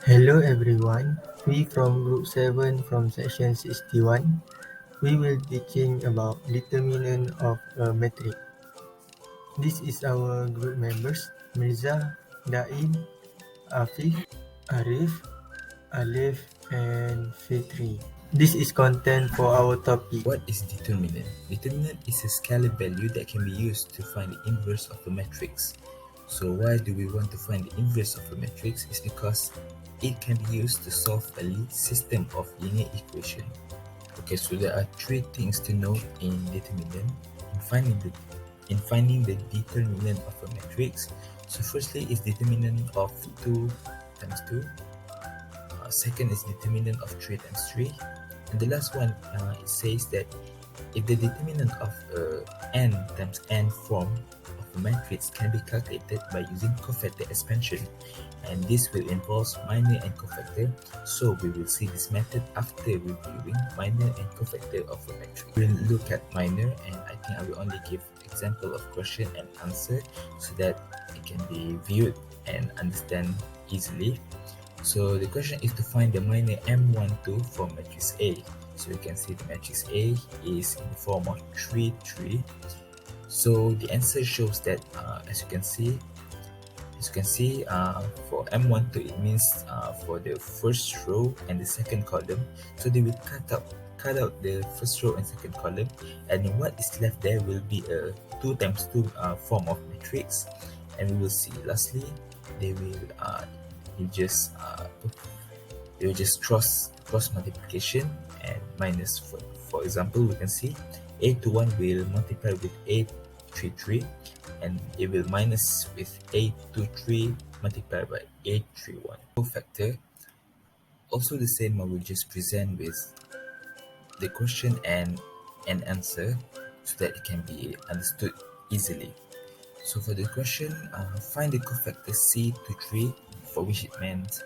Hello everyone, we from Group 7 from Section 61, we will teaching about determinant of a matrix. This is our group members, Mirza, Daim, Afif, Arif, Alif, and Fitri. This is content for our topic. What is determinant? Determinant is a scalar value that can be used to find the inverse of a matrix. So why do we want to find the inverse of a matrix? Is because it can be used to solve a system of linear equation. Okay, so there are three things to know in determinant. In finding the determinant of a matrix. So firstly is determinant of 2 times 2. Second is determinant of 3 times 3. And the last one, it says that if the determinant of n times n form of a matrix can be calculated by using cofactor expansion, and this will involve minor and cofactor, so we will see this method after reviewing minor and cofactor of a matrix. We'll look at minor, and I think I will only give example of question and answer so that it can be viewed and understand easily. So the question is to find the minor M12 for matrix A. So you can see the matrix A is in the form of 3, 3. So the answer shows that as you can see, for M12 it means for the first row and the second column. So they will cut out the first row and second column, and what is left there will be a 2 times 2 form of matrix. And we will see lastly they will just cross multiplication and minus. For example, we can see a21 will multiply with a33, and it will minus with a23 multiplied by a31. Cofactor also the same. I will just present with the question and an answer so that it can be understood easily. So for the question, find the cofactor C23, for which it meant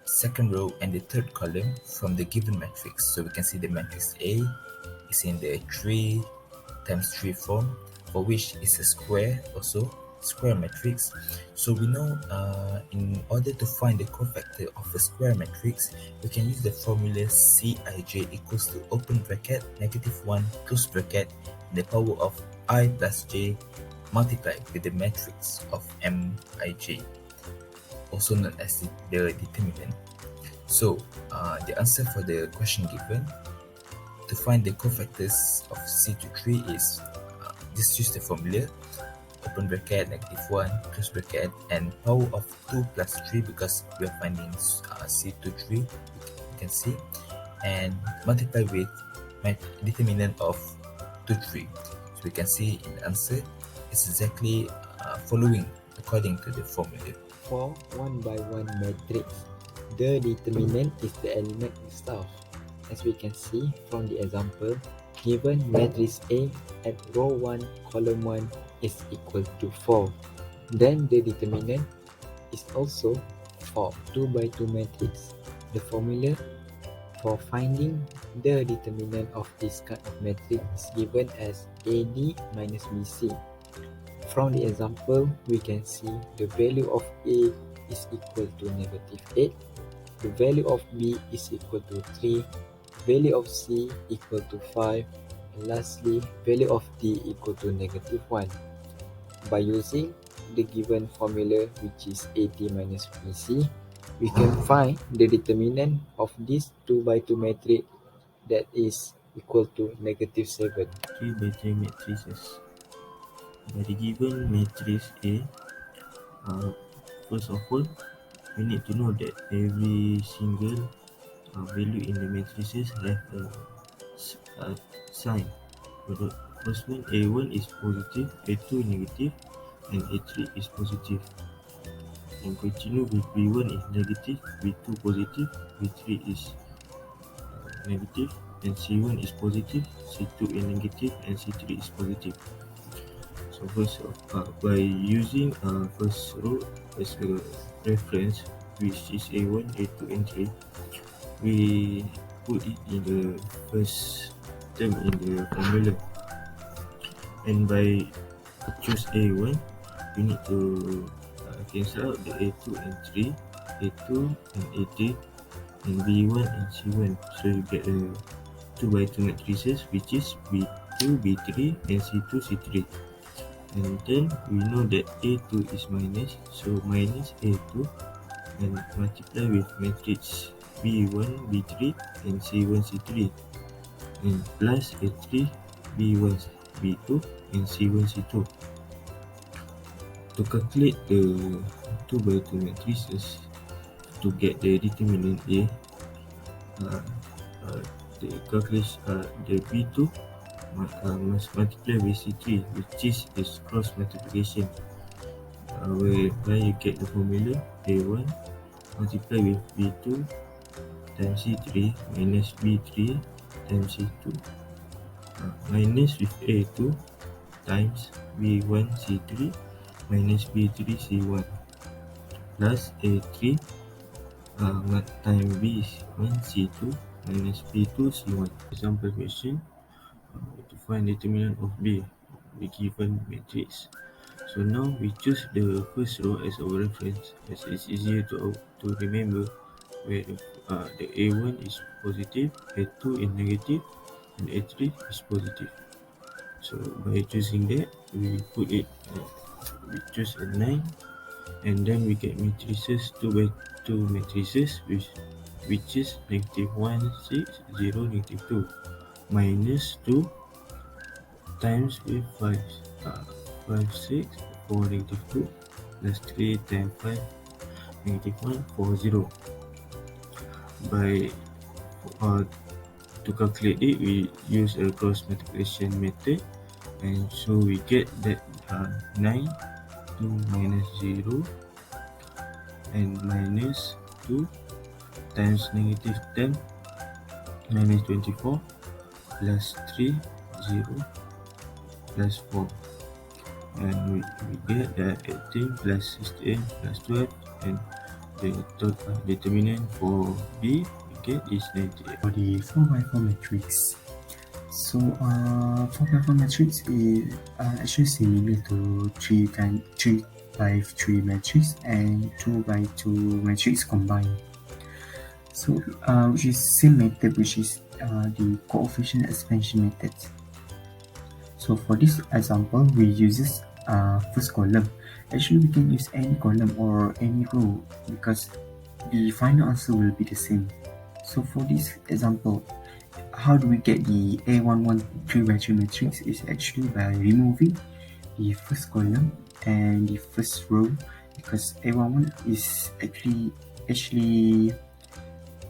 second row and the third column from the given matrix. So we can see the matrix A is in the 3 times 3 form, for which is a square, also square matrix. So we know in order to find the cofactor of a square matrix, we can use the formula Cij equals to open bracket -1 close bracket the power of I plus j multiplied with the matrix of Mij, also known as the determinant. So the answer for the question given to find the cofactors of C23 is just use the formula open bracket -1 close bracket and power of 2 plus 3, because we are finding C23, you can see, and multiply with determinant of 2, 3. So we can see in the answer it's exactly following according to the formula. For 1 by 1 matrix, the determinant is the element itself. As we can see from the example, given matrix A at row 1, column 1 is equal to 4, then the determinant is also for 2 by 2 matrix. The formula for finding the determinant of this kind of matrix is given as AD minus BC. From the example, we can see the value of A is equal to -8, the value of B is equal to 3, value of C equal to 5, and lastly, value of D equal to -1. By using the given formula, which is AD minus BC, we can find the determinant of this 2 by 2 matrix, that is equal to -7. 3 by 3 matrices. By the given matrix A, first of all, we need to know that every single value in the matrices have a sign. For the first one, A1 is positive, A2 negative, and A3 is positive. And continue with B1 is negative, B2 positive, B3 is negative, and C1 is positive, C2 is negative, and C3 is positive. So first, by using first row as a reference, which is A1, A2, and 3, we put it in the first term in the formula. And by choose A1, we need to cancel out the A2 and 3, A2 and A3 and B1 and C1. So you get a 2 by 2 matrices, which is B2, B3 and C2, C3. And then we know that A2 is minus, so minus A2 and multiply with matrix B1, B3 and C1, C3 and plus A3, B1, B2 and C1, C2. To calculate the 2 by 2 matrices to get the determinant A, the calculation the B2 must multiply with C3, which is this cross multiplication, whereby you get the formula A1 multiply with B2 times C3 minus B3 times C2 minus with A2 times B1 C3 minus B3 C1 plus A3 times B1 C2 minus B2 C1. Example question, to find determinant of B, the given matrix. So now we choose the first row as our reference, as it's easier to remember, where the A1 is positive, A2 is negative, and A3 is positive. So by choosing that, we put it, we choose a 9, and then we get matrices 2 by 2 matrices, which is negative 1, 6, 0, negative 2, minus 2 times with 5, 5, 6, 4, negative 2, plus 3 times 5, negative 1, 4, 0. By to calculate it, we use a cross multiplication method, and so we get that 9, 2 minus 0 and minus 2 times negative 10 minus 24 plus 3, 0 plus 4, and we get that 18 plus 16 plus 12, and the total determinant for B we get is 98. For the 4x4 matrix, so 4x4 matrix is actually similar to 3 by 3 matrix and 2 by 2 matrix combined. So which is same method, which is the coefficient expansion method. So for this example, we uses first column. Actually, we can use any column or any row because the final answer will be the same. So for this example, how do we get the A11 3 by 3 matrix? Is actually by removing the first column and the first row, because A11 is actually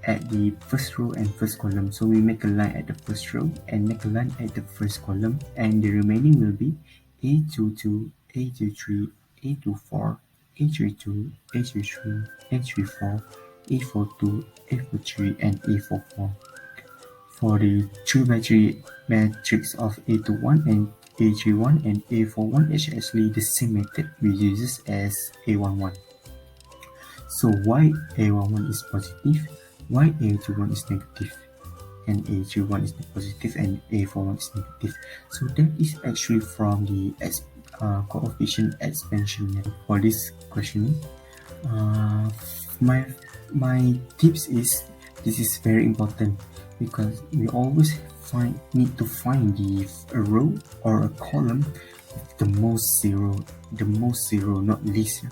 at the first row and first column. So we make a line at the first row and make a line at the first column, and the remaining will be A22, A23, A24, A32, A33, A34, A42, A43, and A44. For the 3 by 3 matrix of A21 and A31 and A41 is actually the same method we use as A11. So why A11 is positive, why A21 is negative, and A31 is positive and A41 is negative? So that is actually from the coefficient expansion method. For this question, my tips is, this is very important because we always need to find a row or a column with the most zero, not least,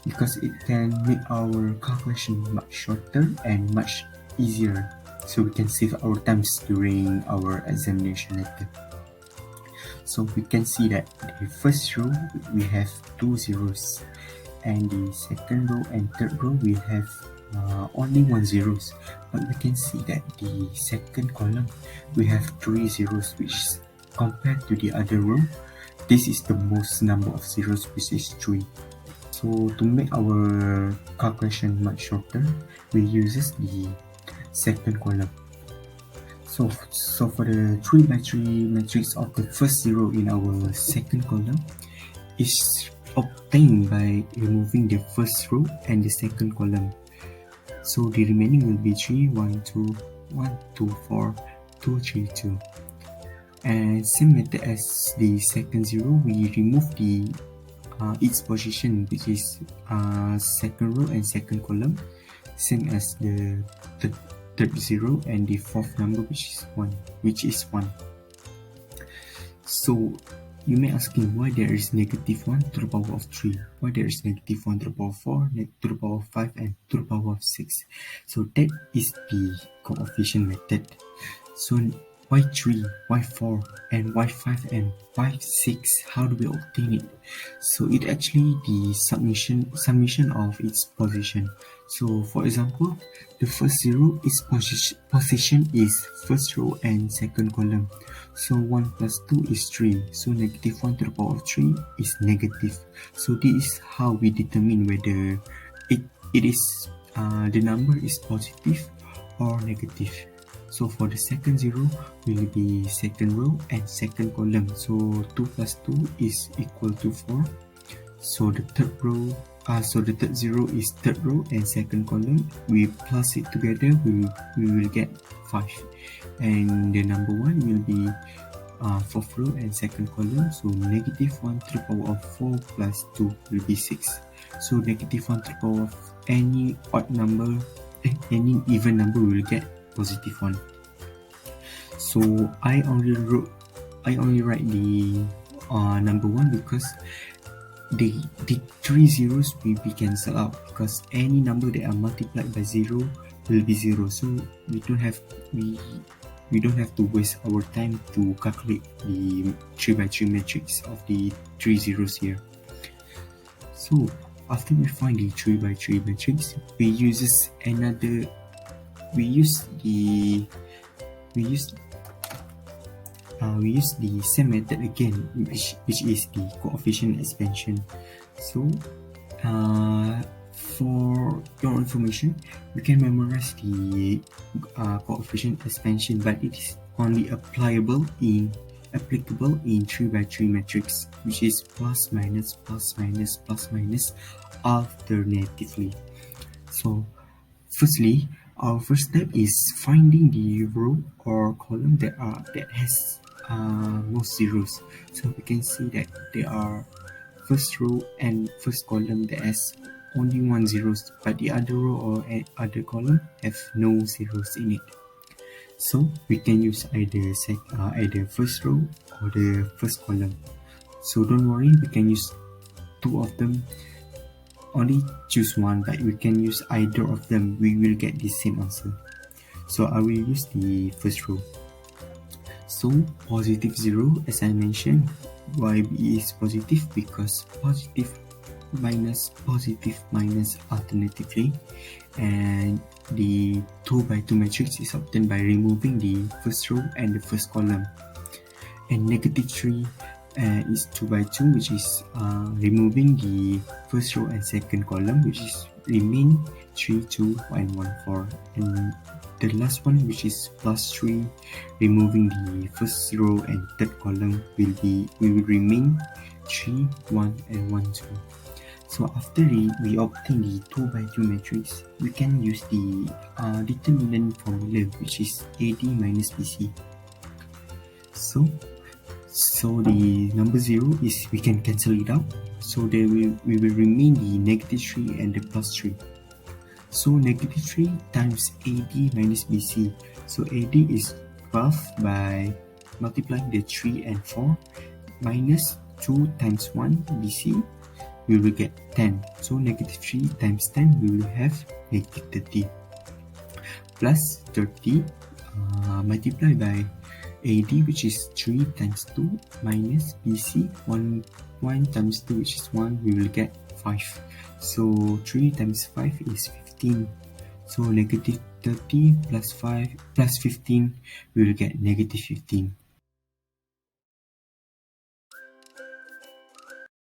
because it can make our calculation much shorter and much easier, so we can save our times during our examination later. So we can see that the first row we have 2 zeros, and the second row and third row we have only 1 zeros, but we can see that the second column we have 3 zeros, which compared to the other row, this is the most number of zeros, which is 3. So to make our calculation much shorter, we uses the second column. So for the 3 by 3 matrix of the first zero in our second column is obtained by removing the first row and the second column. So the remaining will be 3, 1, 2, 1, 2, 4, 2, 3, 2. And same method as the second zero, we remove the its position, which is second row and second column, same as the third zero and the fourth number, which is 1. So you may ask me why there is negative 1 to the power of 3, why there is negative 1 to the power of 4, to the power of 5, and to the power of 6. So that is the coefficient method. So why 3, why 4, and why 5, and why 6? How do we obtain it? So it actually the summation of its position. So for example, the first zero is position is first row and second column. So 1 plus 2 is 3. So negative 1 to the power of 3 is negative. So this is how we determine whether it is the number is positive or negative. So for the second zero will be second row and second column. So 2 plus 2 is equal to 4. So the third third zero is third row and second column. We plus it together, we will get 5. And the number 1 will be fourth row and second column. So negative 1 to the power of 4 plus 2 will be 6. So negative 1 to the power of any odd number, any even number will get positive 1. So I only write the number 1 because the 3 zeros will be cancelled out, because any number that are multiplied by 0 will be 0. So we don't have to waste our time to calculate the 3 by 3 matrix of the 3 zeros here. So after we find the 3 by 3 matrix, we use the same method again, which is the coefficient expansion. So for your information, you can memorize the coefficient expansion, but it is only applicable in 3 by 3 matrix, which is plus minus plus minus plus minus alternatively. So firstly, our first step is finding the row or column that has most zeros. So we can see that there are first row and first column that has only 1 zeros, but the other row or other column have no zeros in it. So we can use either first row or the first column. So don't worry, we can use two of them. Only choose one, but we can use either of them. We will get the same answer. So I will use the first row. So positive 0, as I mentioned, why b is positive? Because positive minus alternatively, and the 2 by 2 matrix is obtained by removing the first row and the first column. And negative 3 is 2 by 2, which is removing the first row and second column, which is remain 3, 2, and 1, 4. And the last one, which is plus 3, removing the first row and third column, will remain 3, 1, and 1, 2. So after we obtain the 2 by 2 matrix, we can use the determinant formula, which is AD minus BC. So the number 0 is, we can cancel it out. So we will remain the negative 3 and the plus 3. So negative 3 times AD minus BC. So AD is 12 by multiplying the 3 and 4 minus 2 times 1 BC. We will get 10. So negative 3 times 10, we will have negative 30. Plus 30 multiplied by AD, which is 3 times 2, minus BC, 1 times 2, which is 1, we will get 5. So 3 times 5 is 15. So negative 30 plus 5 plus 15, we will get negative 15.